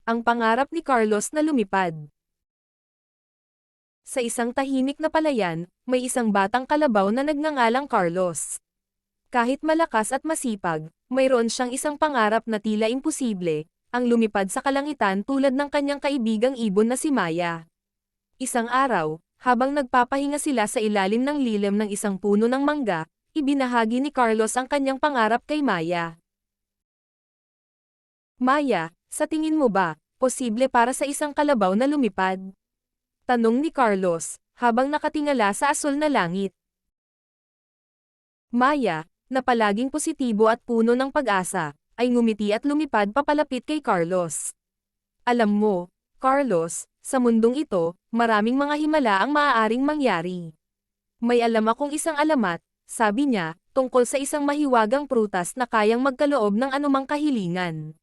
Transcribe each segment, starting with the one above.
Ang pangarap ni Carlos na lumipad. Sa isang tahimik na palayan, may isang batang kalabaw na nagngangalang Carlos. Kahit malakas at masipag, mayroon siyang isang pangarap na tila imposible, ang lumipad sa kalangitan tulad ng kanyang kaibigang ibon na si Maya. Isang araw, habang nagpapahinga sila sa ilalim ng lilim ng isang puno ng mangga, ibinahagi ni Carlos ang kanyang pangarap kay Maya. Maya, sa tingin mo ba, posible para sa isang kalabaw na lumipad? Tanong ni Carlos, habang nakatingala sa asul na langit. Maya, na palaging positibo at puno ng pag-asa, ay ngumiti at lumipad papalapit kay Carlos. Alam mo, Carlos, sa mundong ito, maraming mga himala ang maaaring mangyari. May alam akong isang alamat, sabi niya, tungkol sa isang mahiwagang prutas na kayang magkaloob ng anumang kahilingan.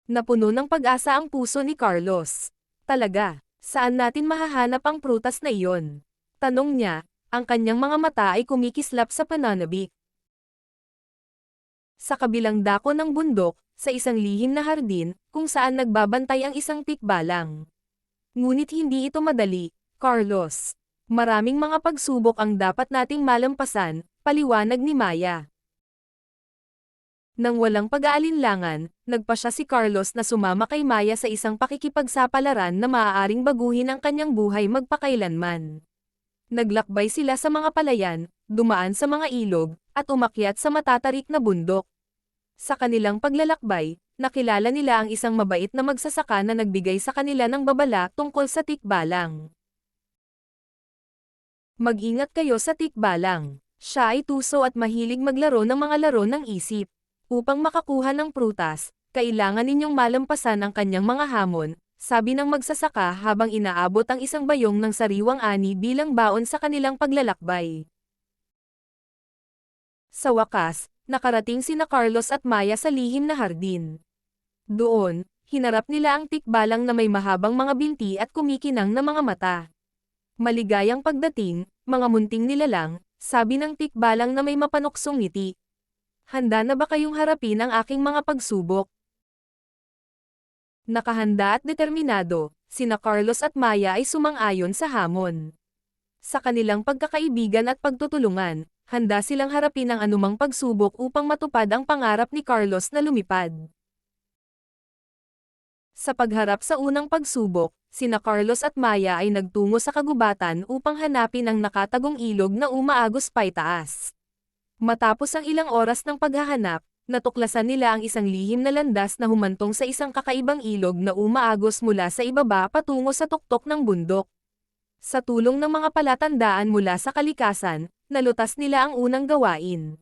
Napuno ng pag-asa ang puso ni Carlos. Talaga, saan natin mahahanap ang prutas na iyon? Tanong niya, ang kanyang mga mata ay kumikislap sa pananabik. Sa kabilang dako ng bundok, sa isang lihim na hardin, kung saan nagbabantay ang isang tikbalang. Ngunit hindi ito madali, Carlos. Maraming mga pagsubok ang dapat nating malampasan, paliwanag ni Maya. Nang walang pag-aalinlangan, nagpasya si Carlos na sumama kay Maya sa isang pakikipagsapalaran na maaaring baguhin ang kanyang buhay magpakailanman. Naglakbay sila sa mga palayan, dumaan sa mga ilog, at umakyat sa matatarik na bundok. Sa kanilang paglalakbay, nakilala nila ang isang mabait na magsasaka na nagbigay sa kanila ng babala tungkol sa tikbalang. Mag-ingat kayo sa tikbalang. Siya ay tuso at mahilig maglaro ng mga laro ng isip. Upang makakuha ng prutas, kailangan ninyong malampasan ang kanyang mga hamon, sabi ng magsasaka habang inaabot ang isang bayong ng sariwang ani bilang baon sa kanilang paglalakbay. Sa wakas, nakarating sina Carlos at Maya sa lihim na hardin. Doon, hinarap nila ang tikbalang na may mahabang mga binti at kumikinang na mga mata. Maligayang pagdating, mga munting nilalang, sabi ng tikbalang na may mapanuksong ngiti. Handa na ba kayong harapin ang aking mga pagsubok? Nakahanda at determinado, sina Carlos at Maya ay sumang-ayon sa hamon. Sa kanilang pagkakaibigan at pagtutulungan, handa silang harapin ang anumang pagsubok upang matupad ang pangarap ni Carlos na lumipad. Sa pagharap sa unang pagsubok, sina Carlos at Maya ay nagtungo sa kagubatan upang hanapin ang nakatagong ilog na umaagos paitaas. Matapos ang ilang oras ng paghahanap, natuklasan nila ang isang lihim na landas na humantong sa isang kakaibang ilog na umaagos mula sa ibaba patungo sa tuktok ng bundok. Sa tulong ng mga palatandaan mula sa kalikasan, nalutas nila ang unang gawain.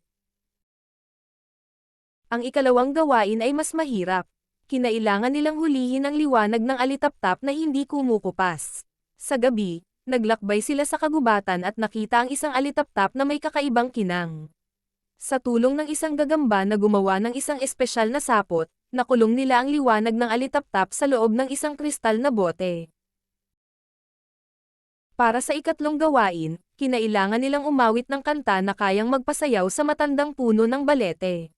Ang ikalawang gawain ay mas mahirap. Kinailangan nilang hulihin ang liwanag ng alitaptap na hindi kumukupas. Sa gabi, naglakbay sila sa kagubatan at nakita ang isang alitaptap na may kakaibang kinang. Sa tulong ng isang gagamba na gumawa ng isang espesyal na sapot, nakulong nila ang liwanag ng alitaptap sa loob ng isang kristal na bote. Para sa ikatlong gawain, kinailangan nilang umawit ng kanta na kayang magpasayaw sa matandang puno ng balete.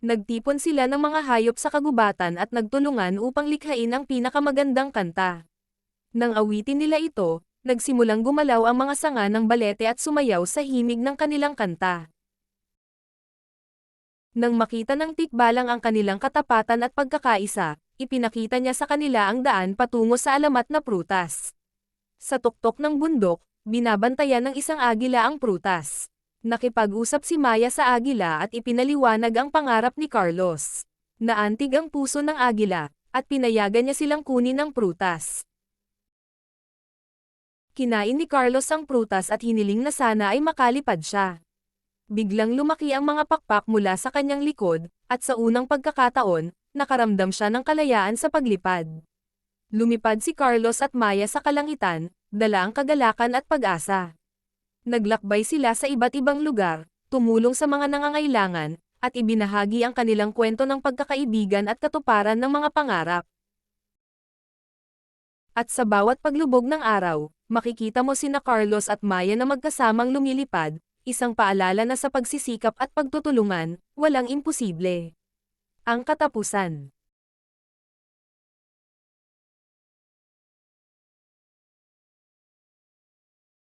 Nagtipon sila ng mga hayop sa kagubatan at nagtulungan upang likhain ang pinakamagandang kanta. Nang awitin nila ito, nagsimulang gumalaw ang mga sanga ng balete at sumayaw sa himig ng kanilang kanta. Nang makita ng tikbalang ang kanilang katapatan at pagkakaisa, ipinakita niya sa kanila ang daan patungo sa alamat na prutas. Sa tuktok ng bundok, binabantayan ng isang agila ang prutas. Nakipag-usap si Maya sa agila at ipinaliwanag ang pangarap ni Carlos. Naantig ang puso ng agila, at pinayagan niya silang kunin ang prutas. Kinain ni Carlos ang prutas at hiniling na sana ay makalipad siya. Biglang lumaki ang mga pakpak mula sa kanyang likod, at sa unang pagkakataon, nakaramdam siya ng kalayaan sa paglipad. Lumipad si Carlos at Maya sa kalangitan, dala ang kagalakan at pag-asa. Naglakbay sila sa iba't ibang lugar, tumulong sa mga nangangailangan, at ibinahagi ang kanilang kwento ng pagkakaibigan at katuparan ng mga pangarap. At sa bawat paglubog ng araw, makikita mo sina Carlos at Maya na magkasamang lumilipad, isang paalala na sa pagsisikap at pagtutulungan, walang imposible. Ang katapusan.